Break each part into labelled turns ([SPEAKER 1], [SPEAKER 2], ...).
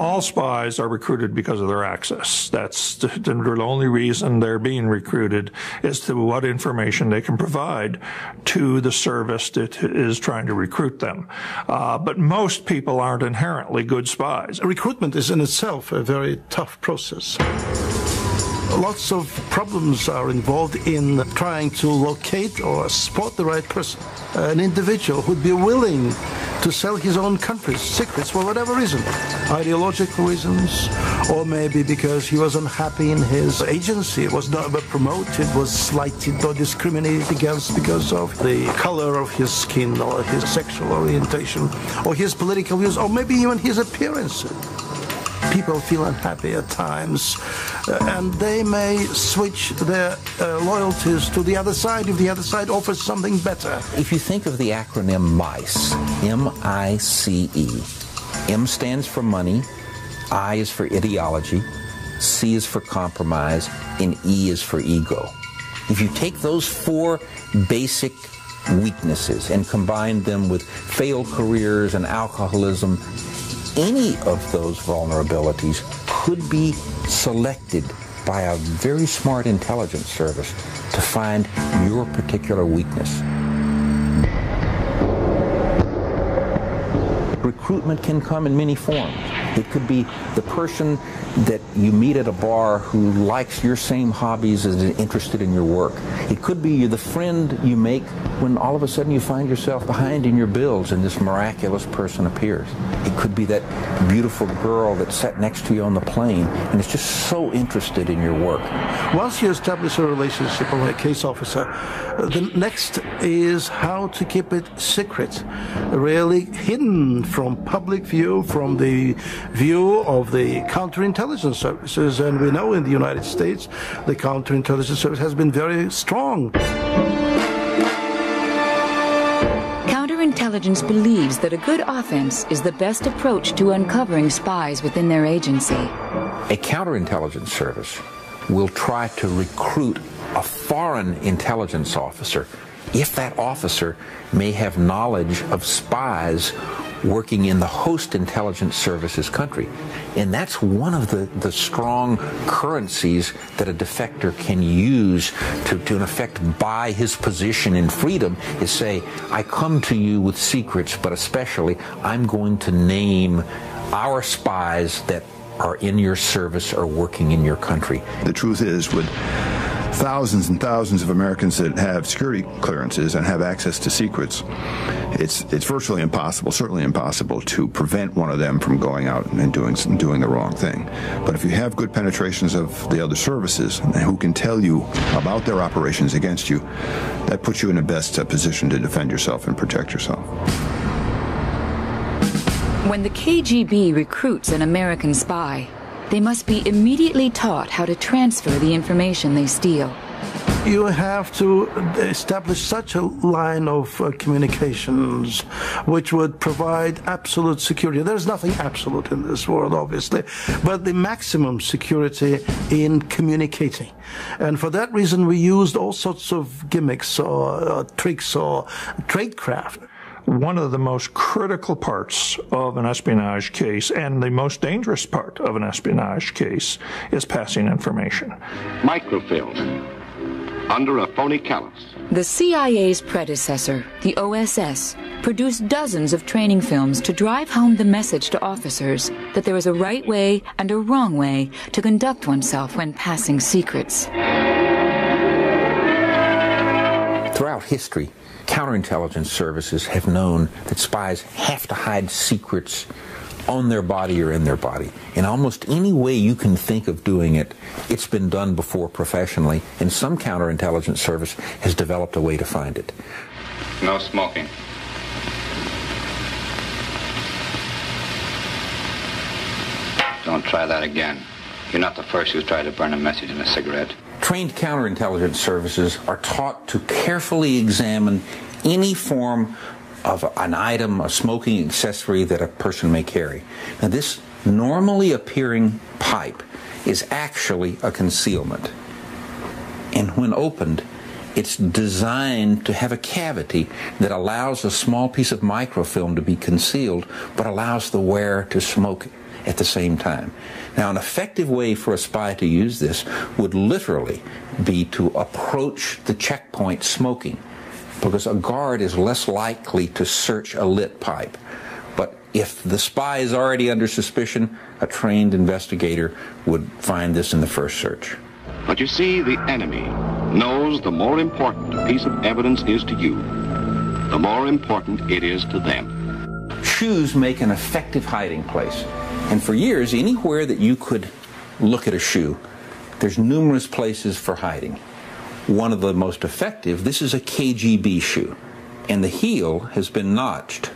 [SPEAKER 1] All spies are recruited because of their access. That's the only reason they're being recruited, is to what information they can provide to the service that is trying to recruit them. But most people aren't inherently good spies.
[SPEAKER 2] Recruitment is in itself a very tough process. Lots of problems are involved in trying to locate or spot the right person. An individual who'd be willing to sell his own country's secrets for whatever reason. Ideological reasons, or maybe because he was unhappy in his agency, was not promoted, was slighted or discriminated against because of the color of his skin or his sexual orientation or his political views or maybe even his appearance. People feel unhappy at times, and they may switch their loyalties to the other side if the other side offers something better.
[SPEAKER 3] If you think of the acronym MICE, M-I-C-E, M stands for money, I is for ideology, C is for compromise, and E is for ego. If you take those four basic weaknesses and combine them with failed careers and alcoholism, any of those vulnerabilities could be selected by a very smart intelligence service to find your particular weakness. Recruitment can come in many forms. It could be the person that you meet at a bar who likes your same hobbies and is interested in your work. It could be the friend you make when all of a sudden you find yourself behind in your bills and this miraculous person appears. It could be that beautiful girl that sat next to you on the plane and is just so interested in your work.
[SPEAKER 2] Once you establish a relationship with a case officer, the next is how to keep it secret, really hidden from public view, from the view of the counterintelligence services. And we know in the United States, the counterintelligence service has been very strong.
[SPEAKER 4] Counterintelligence believes that a good offense is the best approach to uncovering spies within their agency.
[SPEAKER 3] A counterintelligence service will try to recruit a foreign intelligence officer if that officer may have knowledge of spies working in the host intelligence service's country. And that's one of the strong currencies that a defector can use to in effect buy his position in freedom, is say, I come to you with secrets, but especially I'm going to name our spies that are in your service or working in your country.
[SPEAKER 5] The truth is, with thousands and thousands of Americans that have security clearances and have access to secrets, it's virtually impossible, certainly impossible, to prevent one of them from going out and doing the wrong thing. But if you have good penetrations of the other services who can tell you about their operations against you, that puts you in the best position to defend yourself and protect yourself.
[SPEAKER 4] When the KGB recruits an American spy, they must be immediately taught how to transfer the information they steal.
[SPEAKER 2] You have to establish such a line of communications which would provide absolute security. There's nothing absolute in this world, obviously, but the maximum security in communicating. And for that reason, we used all sorts of gimmicks or tricks or tradecraft.
[SPEAKER 1] One of the most critical parts of an espionage case, and the most dangerous part of an espionage case, is passing information.
[SPEAKER 6] Microfilm under a phony callus.
[SPEAKER 4] The CIA's predecessor, the OSS, produced dozens of training films to drive home the message to officers that there is a right way and a wrong way to conduct oneself when passing secrets.
[SPEAKER 3] Throughout history, counterintelligence services have known that spies have to hide secrets on their body or in their body. In almost any way you can think of doing it, it's been done before professionally, and some counterintelligence service has developed a way to find it.
[SPEAKER 6] No smoking. Don't try that again. You're not the first who's tried to burn a message in a cigarette.
[SPEAKER 3] Trained counterintelligence services are taught to carefully examine any form of an item, a smoking accessory that a person may carry. Now, this normally appearing pipe is actually a concealment. And when opened, it's designed to have a cavity that allows a small piece of microfilm to be concealed, but allows the wearer to smoke at the same time. Now, an effective way for a spy to use this would literally be to approach the checkpoint smoking, because a guard is less likely to search a lit pipe. But if the spy is already under suspicion, a trained investigator would find this in the first search.
[SPEAKER 7] But you see, the enemy knows the more important a piece of evidence is to you, the more important it is to them.
[SPEAKER 3] Shoes make an effective hiding place. And for years, anywhere that you could look at a shoe, there's numerous places for hiding. One of the most effective, this is a KGB shoe, and the heel has been notched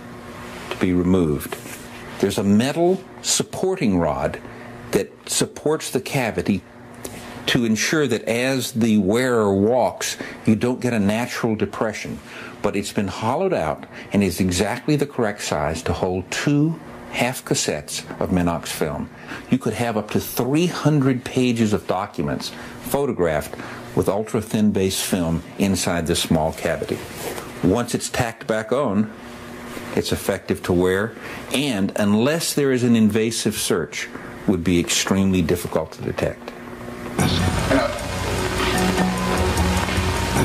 [SPEAKER 3] to be removed. There's a metal supporting rod that supports the cavity to ensure that as the wearer walks, you don't get a natural depression. But it's been hollowed out and is exactly the correct size to hold 2 half cassettes of Minox film. You could have up to 300 pages of documents photographed with ultra-thin base film inside this small cavity. Once it's tacked back on, it's effective to wear, and unless there is an invasive search, would be extremely difficult to detect.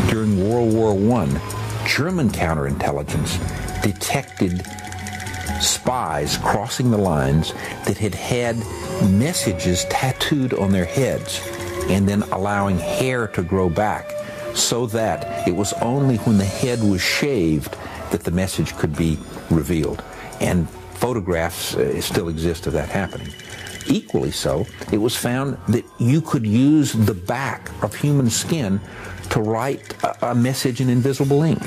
[SPEAKER 3] During World War I, German counterintelligence detected spies crossing the lines that had had messages tattooed on their heads and then allowing hair to grow back, so that it was only when the head was shaved that the message could be revealed. And photographs still exist of that happening. Equally so, it was found that you could use the back of human skin to write a message in invisible ink.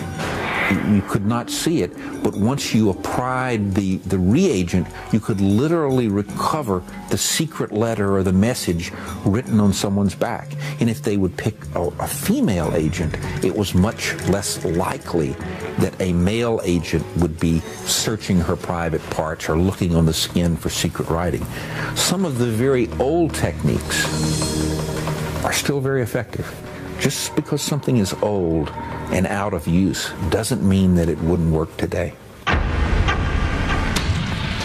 [SPEAKER 3] You could not see it, but once you applied the reagent, you could literally recover the secret letter or the message written on someone's back. And if they would pick a female agent, it was much less likely that a male agent would be searching her private parts or looking on the skin for secret writing. Some of the very old techniques are still very effective. Just because something is old and out of use doesn't mean that it wouldn't work today.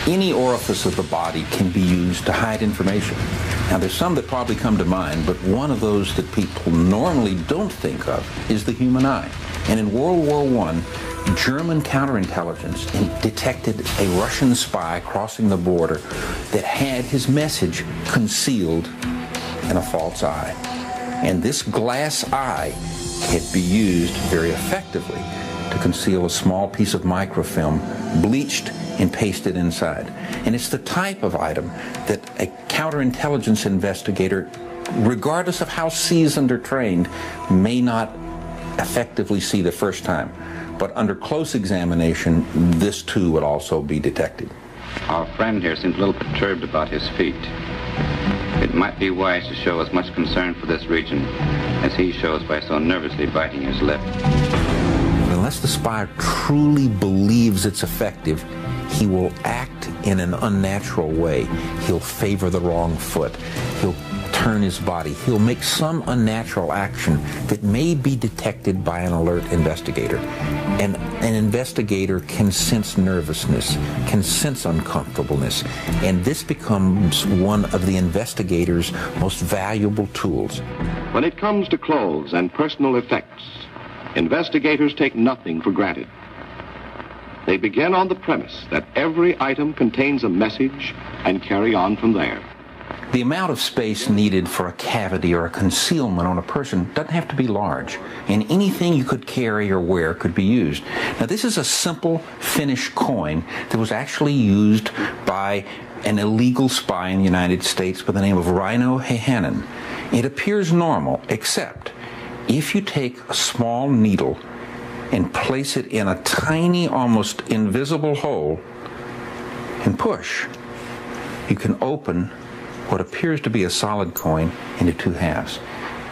[SPEAKER 3] Any orifice of the body can be used to hide information. Now, there's some that probably come to mind, but one of those that people normally don't think of is the human eye. And in World War I, German counterintelligence detected a Russian spy crossing the border that had his message concealed in a false eye. And this glass eye can be used very effectively to conceal a small piece of microfilm, bleached and pasted inside. And it's the type of item that a counterintelligence investigator, regardless of how seasoned or trained, may not effectively see the first time. But under close examination, this too would also be detected.
[SPEAKER 6] Our friend here seems a little perturbed about his feet. It might be wise to show as much concern for this region as he shows by so nervously biting his lip.
[SPEAKER 3] Unless the spy truly believes it's effective, he will act in an unnatural way. He'll favor the wrong foot. He'll turn his body. He'll make some unnatural action that may be detected by an alert investigator. And an investigator can sense nervousness, can sense uncomfortableness, and this becomes one of the investigator's most valuable tools.
[SPEAKER 7] When it comes to clothes and personal effects, investigators take nothing for granted. They begin on the premise that every item contains a message and carry on from there.
[SPEAKER 3] The amount of space needed for a cavity or a concealment on a person doesn't have to be large, and anything you could carry or wear could be used. Now, this is a simple Finnish coin that was actually used by an illegal spy in the United States by the name of Reino Heihanen. It appears normal, except if you take a small needle and place it in a tiny, almost invisible hole and push, you can open what appears to be a solid coin into 2 halves.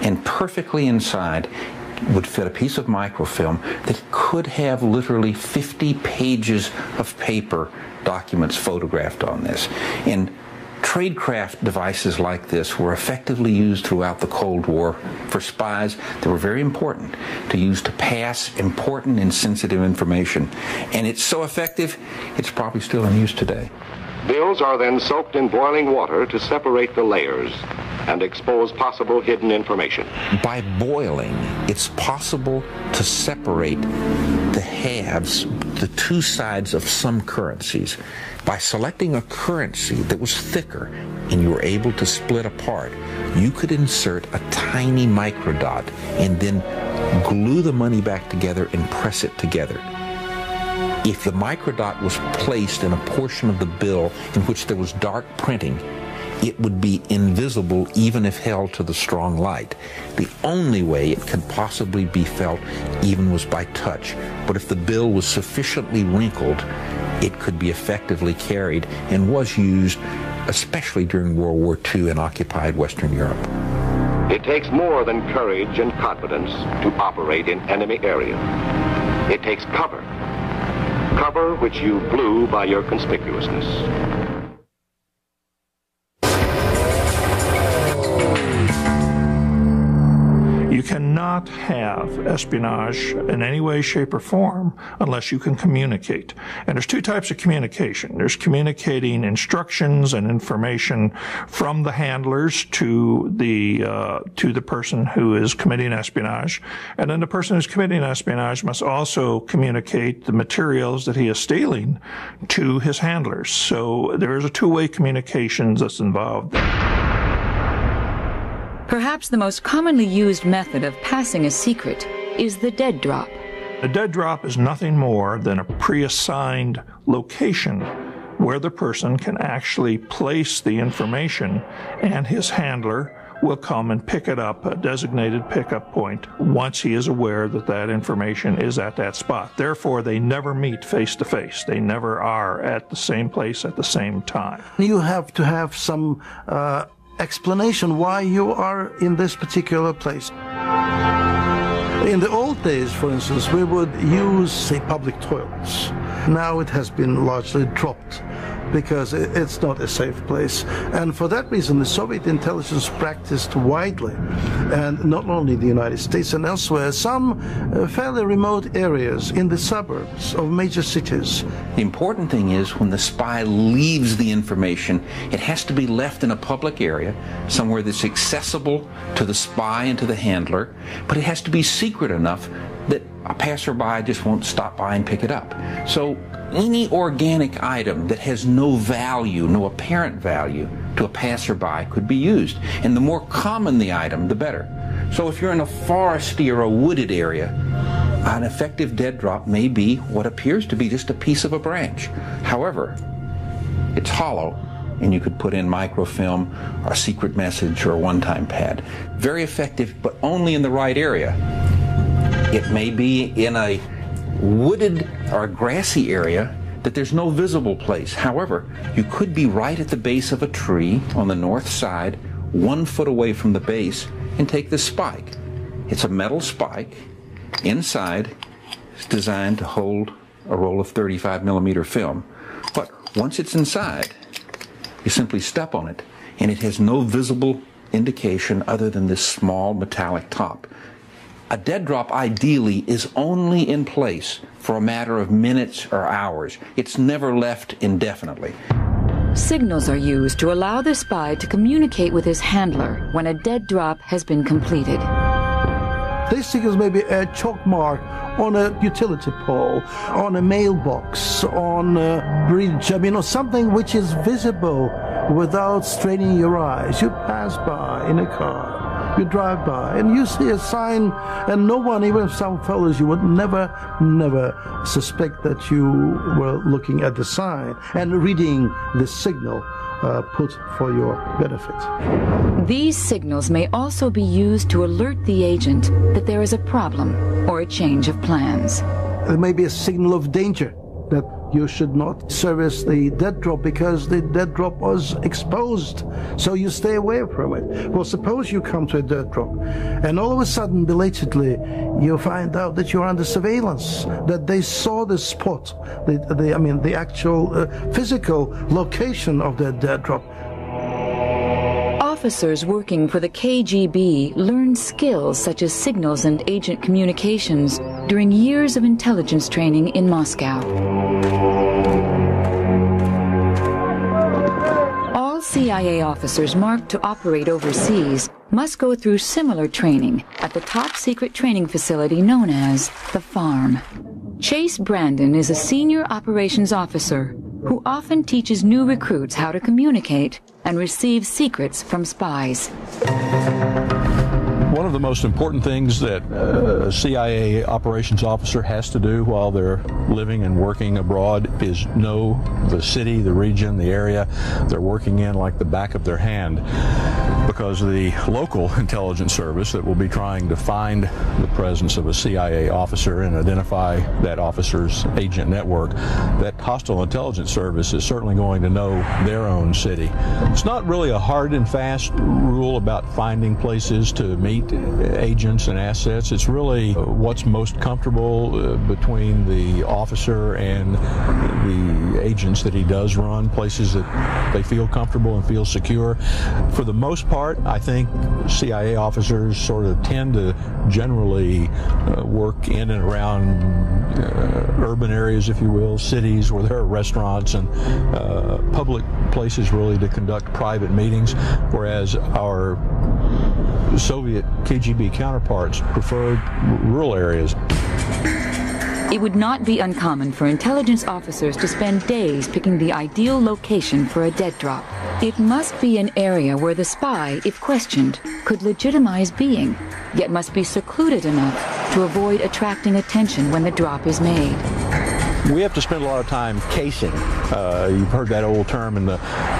[SPEAKER 3] And perfectly inside would fit a piece of microfilm that could have literally 50 pages of paper documents photographed on this. And tradecraft devices like this were effectively used throughout the Cold War for spies that were very important to use to pass important and sensitive information. And it's so effective, it's probably still in use today.
[SPEAKER 7] Bills are then soaked in boiling water to separate the layers and expose possible hidden information.
[SPEAKER 3] By boiling, it's possible to separate the halves, the two sides of some currencies. By selecting a currency that was thicker and you were able to split apart, you could insert a tiny microdot and then glue the money back together and press it together. If the microdot was placed in a portion of the bill in which there was dark printing, it would be invisible even if held to the strong light. The only way it could possibly be felt even was by touch. But if the bill was sufficiently wrinkled, it could be effectively carried and was used especially during World War II in occupied Western Europe.
[SPEAKER 7] It takes more than courage and confidence to operate in enemy area. It takes cover. Cover which you blew by your conspicuousness.
[SPEAKER 1] You cannot have espionage in any way, shape, or form unless you can communicate. And there's two types of communication. There's communicating instructions and information from the handlers to the person who is committing espionage. And then the person who's committing espionage must also communicate the materials that he is stealing to his handlers. So there is a two-way communication that's involved there.
[SPEAKER 4] Perhaps the most commonly used method of passing a secret is the dead drop.
[SPEAKER 1] A dead drop is nothing more than a pre-assigned location where the person can actually place the information and his handler will come and pick it up, a designated pickup point, once he is aware that that information is at that spot. Therefore, they never meet face to face. They never are at the same place at the same time.
[SPEAKER 2] You have to have some explanation why you are in this particular place. In the old days, for instance, we would use, say, public toilets. Now it has been largely dropped because it's not a safe place. And for that reason, the Soviet intelligence practiced widely, and not only in the United States and elsewhere, some fairly remote areas in the suburbs of major cities.
[SPEAKER 3] The important thing is when the spy leaves the information, it has to be left in a public area, somewhere that's accessible to the spy and to the handler, but it has to be secret enough that a passerby just won't stop by and pick it up. So any organic item that has no value, no apparent value to a passerby could be used. And the more common the item, the better. So if you're in a foresty or a wooded area, an effective dead drop may be what appears to be just a piece of a branch. However, it's hollow, and you could put in microfilm or a secret message or a one-time pad. Very effective, but only in the right area. It may be in a wooded or a grassy area that there's no visible place. However, you could be right at the base of a tree on the north side, 1 foot away from the base, and take this spike. It's a metal spike. Inside, it's designed to hold a roll of 35mm film. But once it's inside, you simply step on it, and it has no visible indication other than this small metallic top. A dead drop ideally is only in place for a matter of minutes or hours. It's never left indefinitely.
[SPEAKER 4] Signals are used to allow the spy to communicate with his handler when a dead drop has been completed.
[SPEAKER 2] These signals may be a chalk mark on a utility pole, on a mailbox, on a bridge, or something which is visible without straining your eyes. You pass by in a car. You drive by and you see a sign, and no one, even if someone follows you, would never suspect that you were looking at the sign and reading the signal put for your benefit.
[SPEAKER 4] These signals may also be used to alert the agent that there is a problem or a change of plans.
[SPEAKER 2] There may be a signal of danger, that you should not service the dead drop because the dead drop was exposed, so you stay away from it. Well, suppose you come to a dead drop and all of a sudden, belatedly, you find out that you're under surveillance, that they saw the spot, the actual physical location of that dead drop.
[SPEAKER 4] Officers working for the KGB learned skills such as signals and agent communications during years of intelligence training in Moscow. CIA officers marked to operate overseas must go through similar training at the top-secret training facility known as the Farm. Chase Brandon is a senior operations officer who often teaches new recruits how to communicate and receive secrets from spies.
[SPEAKER 8] One of the most important things that a CIA operations officer has to do while they're living and working abroad is know the city, the region, the area they're working in like the back of their hand. Because the local intelligence service that will be trying to find the presence of a CIA officer and identify that officer's agent network, that hostile intelligence service is certainly going to know their own city. It's not really a hard and fast rule about finding places to meet agents and assets. It's really what's most comfortable between the officer and the agents that he does run, places that they feel comfortable and feel secure. For the most part, I think CIA officers sort of tend to generally work in and around urban areas, if you will, cities where there are restaurants and public places really to conduct private meetings, whereas our Soviet KGB counterparts preferred rural areas.
[SPEAKER 4] It would not be uncommon for intelligence officers to spend days picking the ideal location for a dead drop. It must be an area where the spy, if questioned, could legitimize being, yet must be secluded enough to avoid attracting attention when the drop is made.
[SPEAKER 8] We have to spend a lot of time casing. You've heard that old term in the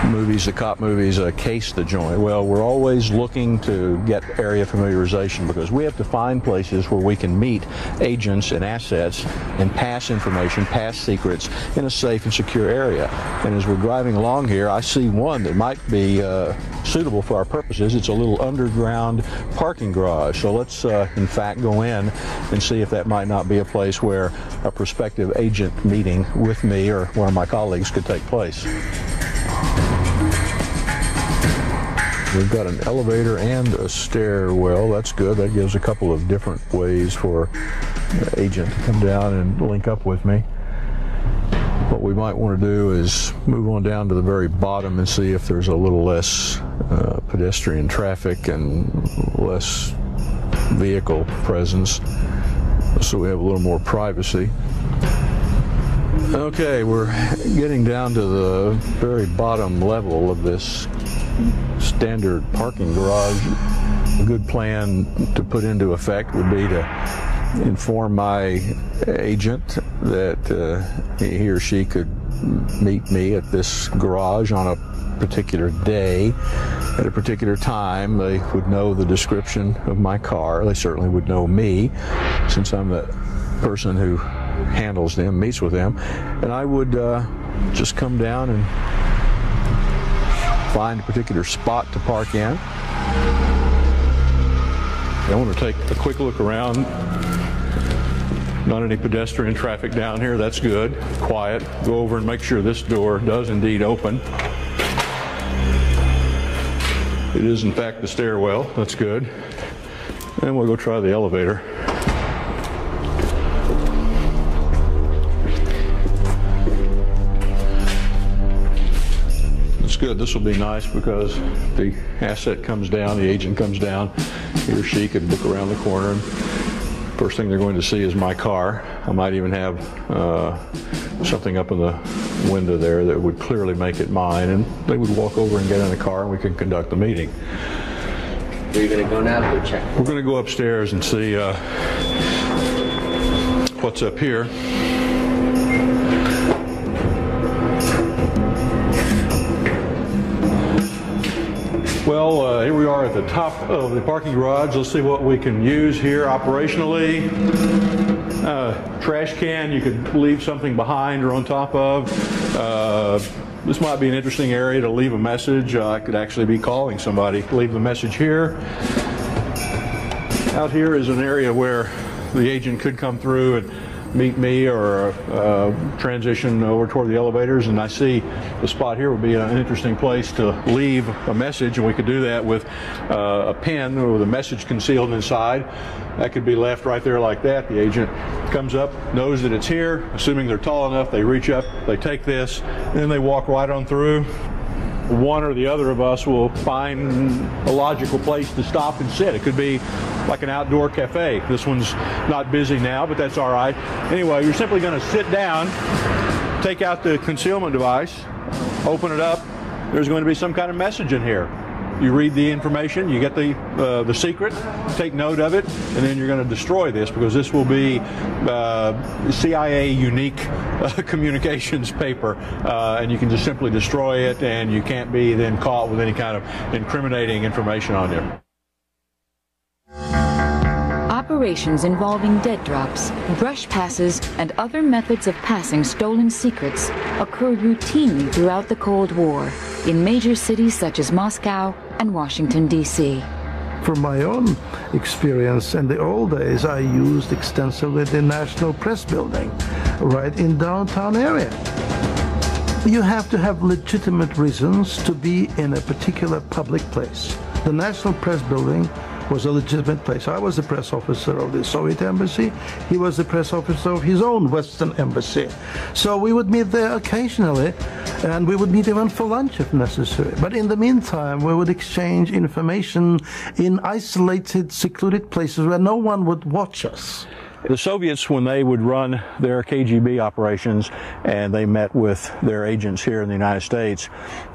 [SPEAKER 8] movies, the cop movies, case the joint. Well, we're always looking to get area familiarization because we have to find places where we can meet agents and assets and pass information, pass secrets in a safe and secure area. And as we're driving along here, I see one that might be suitable for our purposes. It's a little underground parking garage. So let's, in fact, go in and see if that might not be a place where a prospective agent meeting with me or one of my colleagues could take place. We've got an elevator and a stairwell. That's good. That gives a couple of different ways for the agent to come down and link up with me. What we might want to do is move on down to the very bottom and see if there's a little less pedestrian traffic and less vehicle presence, so we have a little more privacy. Okay, we're getting down to the very bottom level of this standard parking garage. A good plan to put into effect would be to inform my agent that he or she could meet me at this garage on a particular day at a particular time. They would know the description of my car. They certainly would know me, since I'm the person who handles them, meets with them, and I would just come down and find a particular spot to park in. I want to take a quick look around. Not any pedestrian traffic down here. That's good. Quiet. Go over and make sure this door does indeed open. It is in fact the stairwell. That's good. And we'll go try the elevator. Good. This will be nice because the asset comes down, the agent comes down, he or she could look around the corner, and first thing they're going to see is my car. I might even have something up in the window there that would clearly make it mine, and they would walk over and get in the car and we can conduct the meeting.
[SPEAKER 9] Where are you going to go now to go check?
[SPEAKER 8] We're going to go upstairs and see what's up here. Well, here we are at the top of the parking garage. Let's see what we can use here operationally. Trash can you could leave something behind or on top of. This might be an interesting area to leave a message. I could actually be calling somebody. Leave the message here. Out here is an area where the agent could come through and meet me or transition over toward the elevators, and I see the spot here would be an interesting place to leave a message, and we could do that with a pen with a message concealed inside. That could be left right there like that. The agent comes up, knows that it's here, assuming they're tall enough, they reach up, they take this, and then they walk right on through. one or the other of us will find a logical place to stop and sit. It could be like an outdoor cafe. This one's not busy now, but that's all right. Anyway, you're simply going to sit down, take out the concealment device, open it up. There's going to be some kind of message in here. You read the information, you get the secret, take note of it, and then you're going to destroy this, because this will be CIA unique communications paper, and you can just simply destroy it, and you can't be then caught with any kind of incriminating information on you.
[SPEAKER 4] Operations involving dead drops, brush passes, and other methods of passing stolen secrets occurred routinely throughout the Cold War in major cities such as Moscow and Washington, D.C.
[SPEAKER 2] From my own experience, in the old days, I used extensively the National Press Building right in downtown area. You have to have legitimate reasons to be in a particular public place. The National Press Building was a legitimate place. I was the press officer of the Soviet embassy. He was the press officer of his own Western embassy. So we would meet there occasionally, and we would meet even for lunch if necessary. But in the meantime, we would exchange information in isolated, secluded places where no one would watch us.
[SPEAKER 8] The Soviets, when they would run their KGB operations and they met with their agents here in the United States,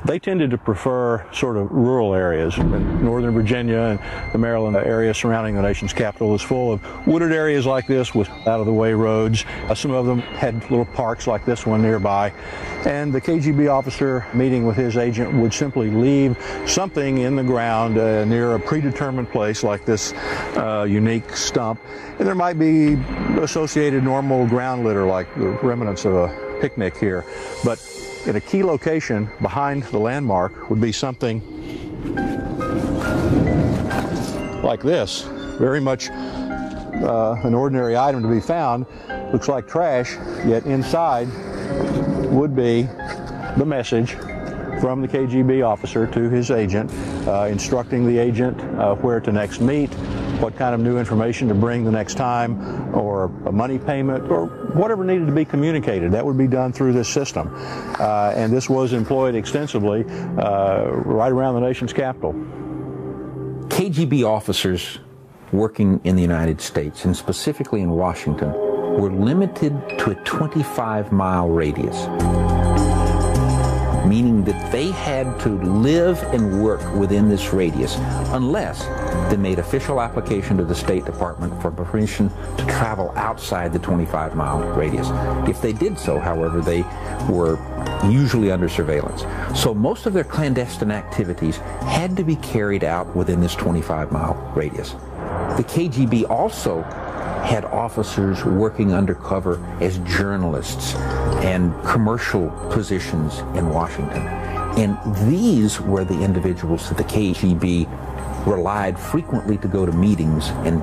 [SPEAKER 8] they tended to prefer sort of rural areas. In Northern Virginia and the Maryland area surrounding the nation's capital is full of wooded areas like this with out-of-the-way roads. Some of them had little parks like this one nearby. And the KGB officer meeting with his agent would simply leave something in the ground near a predetermined place like this unique stump. And there might be associated normal ground litter like the remnants of a picnic here. But in a key location behind the landmark would be something like this. Very much an ordinary item to be found. Looks like trash, yet inside would be the message from the KGB officer to his agent, instructing the agent where to next meet, what kind of new information to bring the next time, or a money payment, or whatever needed to be communicated. That would be done through this system. And this was employed extensively right around the nation's capital.
[SPEAKER 3] KGB officers working in the United States, and specifically in Washington, were limited to a 25-mile radius, meaning that they had to live and work within this radius unless they made official application to the State Department for permission to travel outside the 25-mile radius. If they did so, however, they were usually under surveillance. So most of their clandestine activities had to be carried out within this 25-mile radius. The KGB also had officers working undercover as journalists and commercial positions in Washington. And these were the individuals that the KGB relied frequently to go to meetings and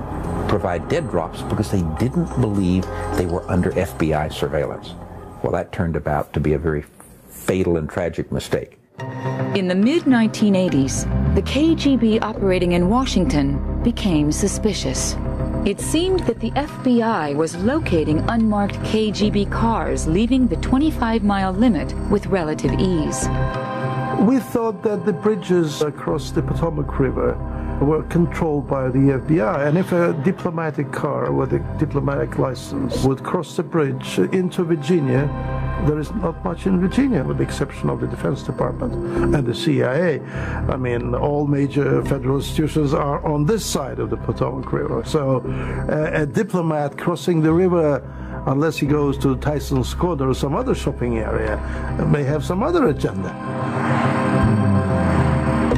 [SPEAKER 3] provide dead drops because they didn't believe they were under FBI surveillance. Well, that turned out to be a very fatal and tragic mistake.
[SPEAKER 4] In the mid-1980s, the KGB operating in Washington became suspicious. It seemed that the FBI was locating unmarked KGB cars leaving the 25-mile limit with relative ease.
[SPEAKER 2] We thought that the bridges across the Potomac River were controlled by the FBI, and if a diplomatic car with a diplomatic license would cross the bridge into Virginia, there is not much in Virginia with the exception of the Defense Department and the CIA. I mean, all major federal institutions are on this side of the Potomac River. So a diplomat crossing the river, unless he goes to Tyson's Corner or some other shopping area, may have some other agenda.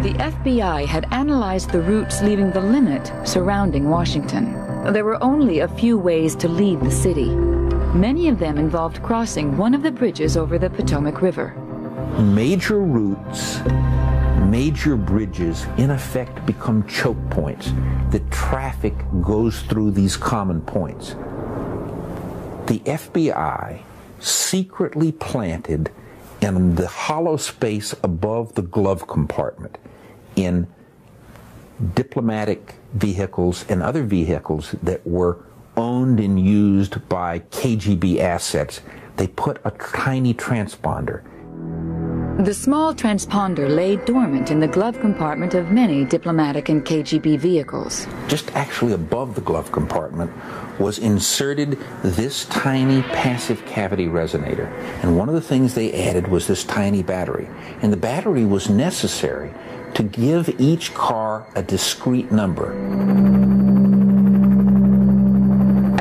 [SPEAKER 4] The FBI had analyzed the routes leaving the limit surrounding Washington. There were only a few ways to leave the city. Many of them involved crossing one of the bridges over the Potomac River.
[SPEAKER 3] Major routes, major bridges, in effect become choke points. The traffic goes through these common points. The FBI secretly planted in the hollow space above the glove compartment, in diplomatic vehicles and other vehicles that were owned and used by KGB assets, they put a tiny transponder.
[SPEAKER 4] The small transponder lay dormant in the glove compartment of many diplomatic and KGB vehicles.
[SPEAKER 3] Just actually above the glove compartment was inserted this tiny passive cavity resonator. And one of the things they added was this tiny battery. And the battery was necessary to give each car a discrete number.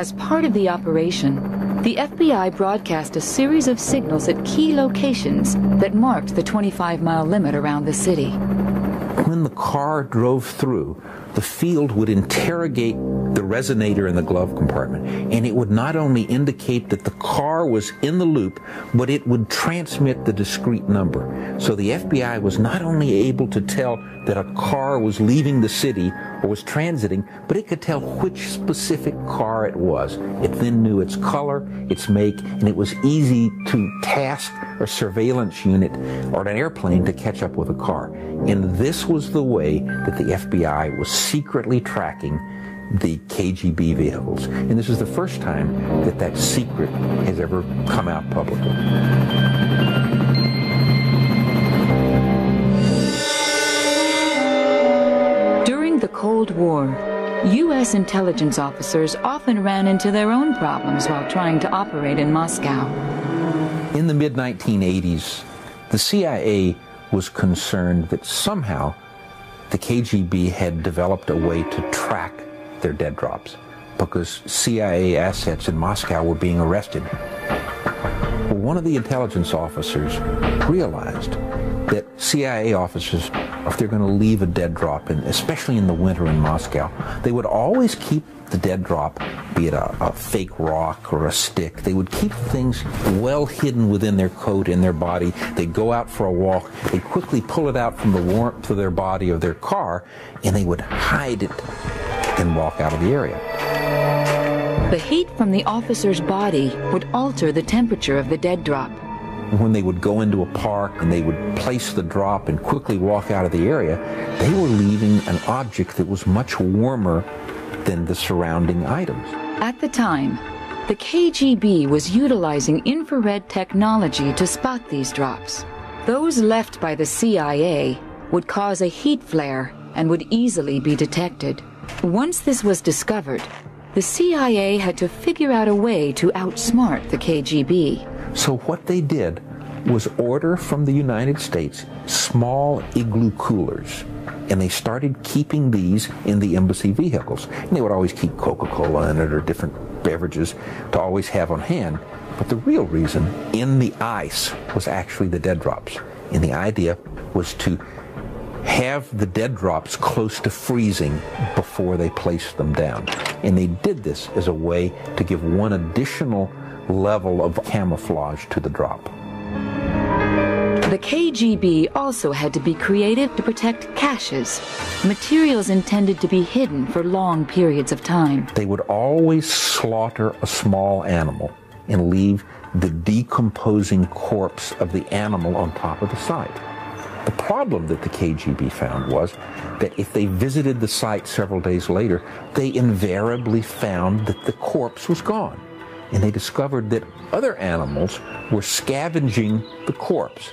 [SPEAKER 4] As part of the operation, the FBI broadcast a series of signals at key locations that marked the 25-mile limit around the city.
[SPEAKER 3] When the car drove through, the field would interrogate the resonator in the glove compartment, and it would not only indicate that the car was in the loop, but it would transmit the discrete number. So the FBI was not only able to tell that a car was leaving the city or was transiting, but it could tell which specific car it was. It then knew its color, its make, and it was easy to task a surveillance unit or an airplane to catch up with a car. And this was the way that the FBI was secretly tracking the KGB vehicles. And this is the first time that that secret has ever come out publicly.
[SPEAKER 4] During the Cold War, U.S. intelligence officers often ran into their own problems while trying to operate in Moscow.
[SPEAKER 3] In the mid-1980s, the CIA was concerned that somehow the KGB had developed a way to track their dead drops because CIA assets in Moscow were being arrested. Well, one of the intelligence officers realized that CIA officers, if they're going to leave a dead drop, and especially in the winter in Moscow, they would always keep the dead drop, be it a fake rock or a stick. They would keep things well hidden within their coat and their body. They'd go out for a walk. They'd quickly pull it out from the warmth of their body of their car, and they would hide it and walk out of the area.
[SPEAKER 4] The heat from the officer's body would alter the temperature of the dead drop.
[SPEAKER 3] When they would go into a park and they would place the drop and quickly walk out of the area, they were leaving an object that was much warmer than the surrounding items.
[SPEAKER 4] At the time, the KGB was utilizing infrared technology to spot these drops. Those left by the CIA would cause a heat flare and would easily be detected. Once this was discovered, the CIA had to figure out a way to outsmart the KGB.
[SPEAKER 3] So what they did was order from the United States small igloo coolers. And they started keeping these in the embassy vehicles. And they would always keep Coca-Cola in it or different beverages to always have on hand. But the real reason in the ice was actually the dead drops. And the idea was to have the dead drops close to freezing before they placed them down. And they did this as a way to give one additional level of camouflage to the drop.
[SPEAKER 4] The KGB also had to be creative to protect caches, materials intended to be hidden for long periods of time.
[SPEAKER 3] They would always slaughter a small animal and leave the decomposing corpse of the animal on top of the site. The problem that the KGB found was that if they visited the site several days later, they invariably found that the corpse was gone. And they discovered that other animals were scavenging the corpse.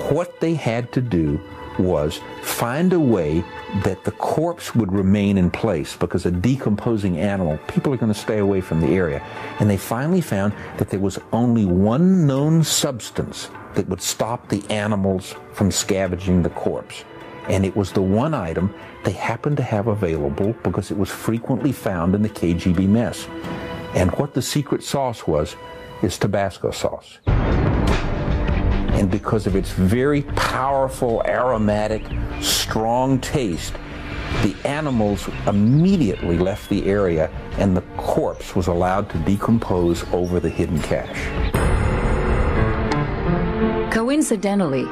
[SPEAKER 3] What they had to do was find a way that the corpse would remain in place, because a decomposing animal, people are going to stay away from the area. And they finally found that there was only one known substance that would stop the animals from scavenging the corpse. And it was the one item they happened to have available because it was frequently found in the KGB mess. And what the secret sauce was is Tabasco sauce. And because of its very powerful, aromatic, strong taste, the animals immediately left the area and the corpse was allowed to decompose over the hidden cache.
[SPEAKER 4] Coincidentally,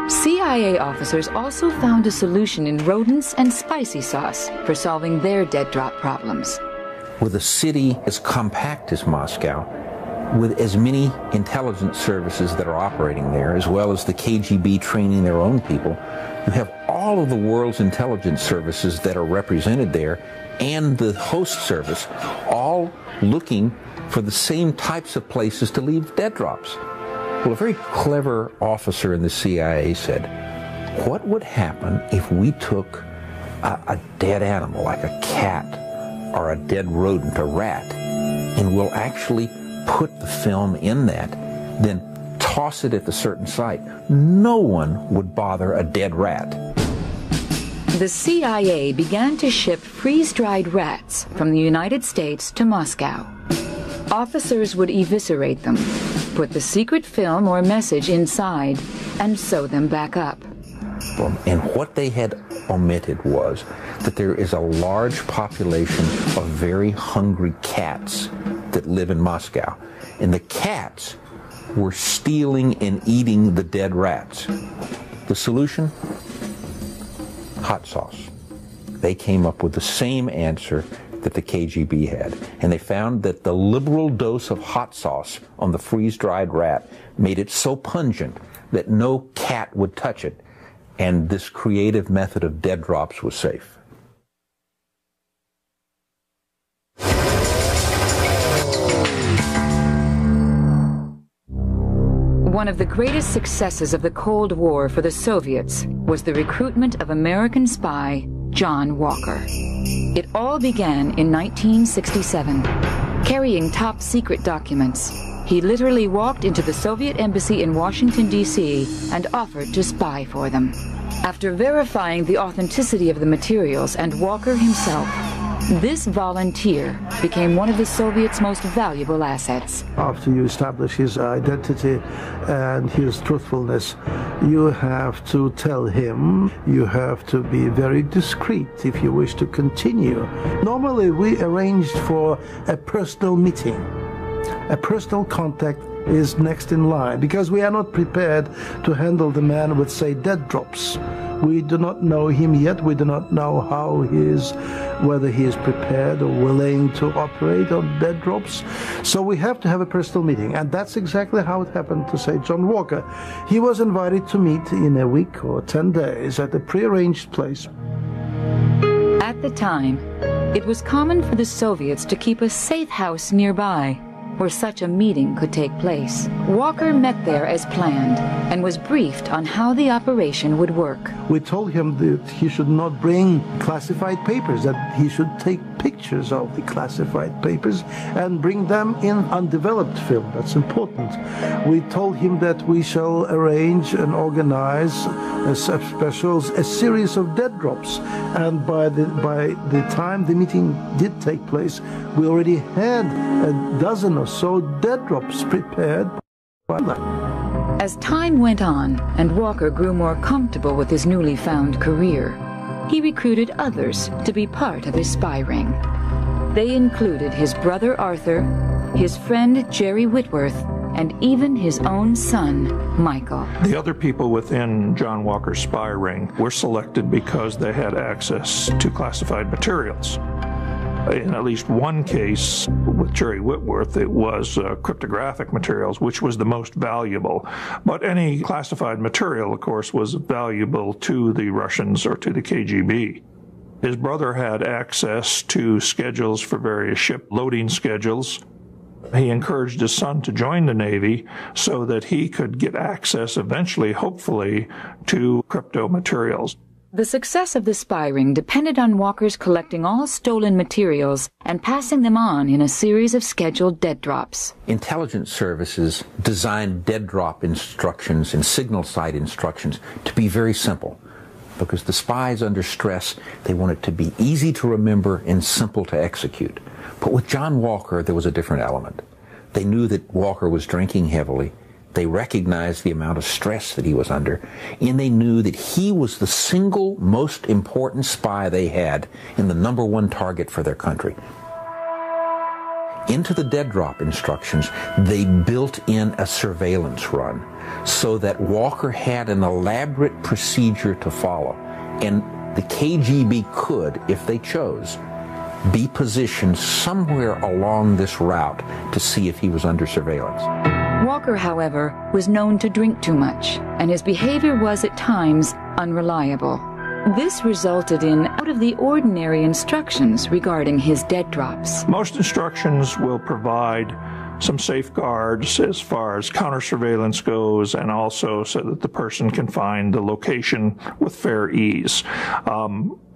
[SPEAKER 4] CIA officers also found a solution in rodents and spicy sauce for solving their dead drop problems.
[SPEAKER 3] With a city as compact as Moscow, with as many intelligence services that are operating there, as well as the KGB training their own people, you have all of the world's intelligence services that are represented there and the host service all looking for the same types of places to leave dead drops. Well, a very clever officer in the CIA said, what would happen if we took a dead animal, like a cat or a dead rodent, a rat, and we'll actually put the film in that, then toss it at the certain site? No one would bother a dead rat.
[SPEAKER 4] The CIA began to ship freeze-dried rats from the United States to Moscow. Officers would eviscerate them, put the secret film or message inside, and sew them back up.
[SPEAKER 3] And what they had omitted was that there is a large population of very hungry cats that live in Moscow. And the cats were stealing and eating the dead rats. The solution? Hot sauce. They came up with the same answer that the KGB had. And they found that the liberal dose of hot sauce on the freeze-dried rat made it so pungent that no cat would touch it. And this creative method of dead drops was safe.
[SPEAKER 4] One of the greatest successes of the Cold War for the Soviets was the recruitment of American spy John Walker. It all began in 1967. Carrying top-secret documents, he literally walked into the Soviet embassy in Washington, D.C. and offered to spy for them. After verifying the authenticity of the materials and Walker himself, this volunteer became one of the Soviets' most valuable assets.
[SPEAKER 2] After you establish his identity and his truthfulness, you have to tell him, you have to be very discreet if you wish to continue. Normally we arranged for a personal meeting. A personal contact is next in line because we are not prepared to handle the man with, say, dead drops. We do not know him yet. We do not know how he is, whether he is prepared or willing to operate on dead drops. So we have to have a personal meeting. And that's exactly how it happened to, say, John Walker. He was invited to meet in a week or 10 days at a prearranged place.
[SPEAKER 4] At the time, it was common for the Soviets to keep a safe house nearby where such a meeting could take place. Walker met there as planned and was briefed on how the operation would work.
[SPEAKER 2] We told him that he should not bring classified papers, that he should take pictures of the classified papers and bring them in undeveloped film. That's important. We told him that we shall arrange and organize a series of dead drops. And by the time the meeting did take place, we already had a dozen or so dead drops prepared by them.
[SPEAKER 4] As time went on and Walker grew more comfortable with his newly found career, he recruited others to be part of his spy ring. They included his brother Arthur, his friend Jerry Whitworth, and even his own son, Michael.
[SPEAKER 1] The other people within John Walker's spy ring were selected because they had access to classified materials. In at least one case with Jerry Whitworth, it was cryptographic materials, which was the most valuable. But any classified material, of course, was valuable to the Russians or to the KGB. His brother had access to schedules for various ship loading schedules. He encouraged his son to join the Navy so that he could get access eventually, hopefully, to crypto materials.
[SPEAKER 4] The success of the spy ring depended on Walker's collecting all stolen materials and passing them on in a series of scheduled dead drops.
[SPEAKER 3] Intelligence services designed dead drop instructions and signal site instructions to be very simple, because the spies under stress, they want it to be easy to remember and simple to execute. But with John Walker, there was a different element. They knew that Walker was drinking heavily. They recognized the amount of stress that he was under, and they knew that he was the single most important spy they had and the #1 target for their country. Into the dead drop instructions, they built in a surveillance run so that Walker had an elaborate procedure to follow, and the KGB could, if they chose, be positioned somewhere along this route to see if he was under surveillance.
[SPEAKER 4] Walker, however, was known to drink too much, and his behavior was at times unreliable. This resulted in out-of-the-ordinary instructions regarding his dead drops.
[SPEAKER 1] Most instructions will provide some safeguards as far as counter surveillance goes, and also so that the person can find the location with fair ease.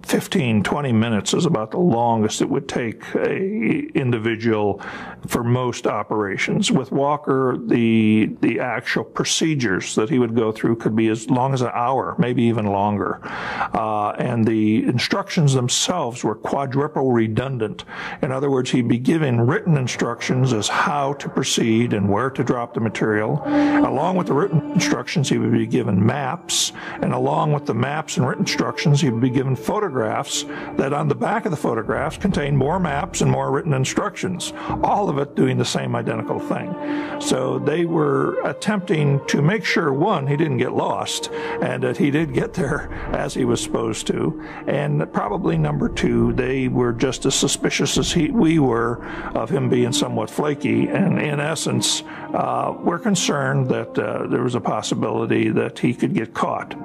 [SPEAKER 1] 15, 20 minutes is about the longest it would take a individual for most operations. With Walker, the actual procedures that he would go through could be as long as an hour, maybe even longer. And the instructions themselves were quadruple redundant. In other words, he'd be given written instructions as how to proceed and where to drop the material. Along with the written instructions, he would be given maps, and along with the maps and written instructions, he would be given photographs that on the back of the photographs contain more maps and more written instructions, all of it doing the same identical thing. So they were attempting to make sure, one, he didn't get lost, and that he did get there as he was supposed to, and probably number two, they were just as suspicious as we were of him being somewhat flaky, and in essence, we're concerned that there was a possibility that he could get caught.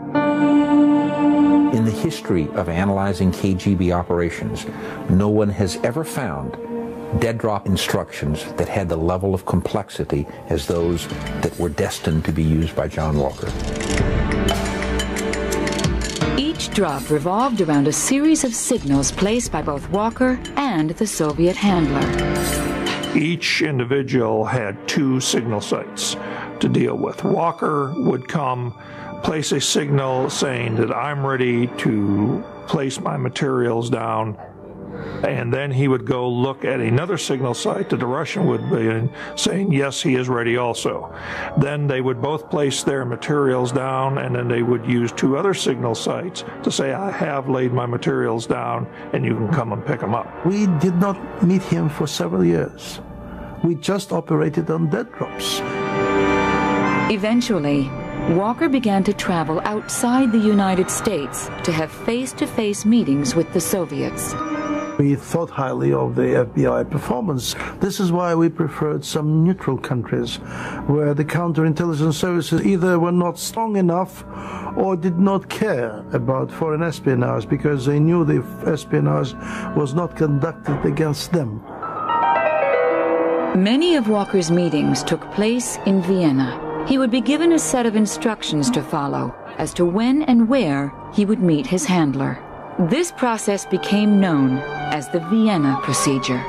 [SPEAKER 3] In the history of analyzing KGB operations, no one has ever found dead drop instructions that had the level of complexity as those that were destined to be used by John Walker.
[SPEAKER 4] Each drop revolved around a series of signals placed by both Walker and the Soviet handler.
[SPEAKER 1] Each individual had two signal sites to deal with. Walker would come, place a signal saying that I'm ready to place my materials down, and then he would go look at another signal site that the Russian would be saying, yes, he is ready also. Then they would both place their materials down, and then they would use two other signal sites to say, I have laid my materials down, and you can come and pick them up.
[SPEAKER 2] We did not meet him for several years. We just operated on dead drops.
[SPEAKER 4] Eventually, Walker began to travel outside the United States to have face-to-face meetings with the Soviets.
[SPEAKER 2] We thought highly of the FBI performance. This is why we preferred some neutral countries where the counterintelligence services either were not strong enough or did not care about foreign espionage because they knew the espionage was not conducted against them.
[SPEAKER 4] Many of Walker's meetings took place in Vienna. He would be given a set of instructions to follow as to when and where he would meet his handler. This process became known as the Vienna procedure.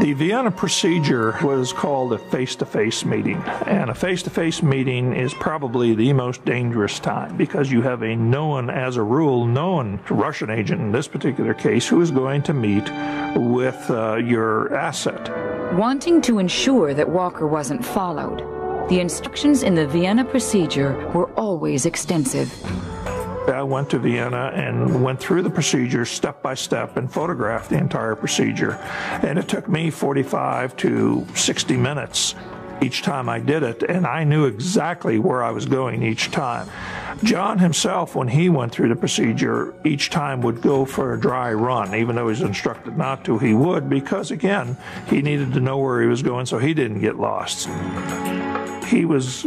[SPEAKER 1] The Vienna procedure was called a face-to-face meeting, and a face-to-face meeting is probably the most dangerous time because you have a known, as a rule, known Russian agent in this particular case who is going to meet with your asset.
[SPEAKER 4] Wanting to ensure that Walker wasn't followed, the instructions in the Vienna procedure were always extensive.
[SPEAKER 1] I went to Vienna and went through the procedure step by step and photographed the entire procedure. And it took me 45 to 60 minutes each time I did it, and I knew exactly where I was going each time. John himself, when he went through the procedure, each time would go for a dry run. Even though he was instructed not to, he would, because, again, he needed to know where he was going so he didn't get lost. He was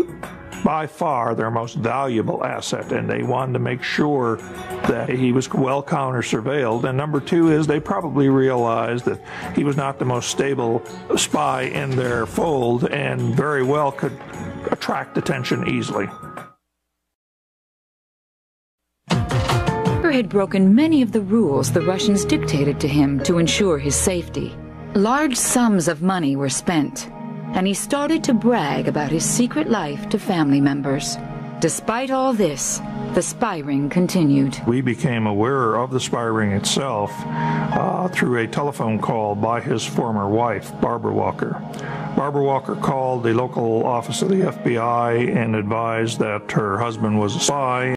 [SPEAKER 1] by far their most valuable asset, and they wanted to make sure that he was well counter-surveilled. And number two is they probably realized that he was not the most stable spy in their fold and very well could attract attention easily.
[SPEAKER 4] Walker had broken many of the rules the Russians dictated to him to ensure his safety. Large sums of money were spent, and he started to brag about his secret life to family members. Despite all this, the spy ring continued.
[SPEAKER 1] We became aware of the spy ring itself through a telephone call by his former wife, Barbara Walker. Barbara Walker called the local office of the FBI and advised that her husband was a spy.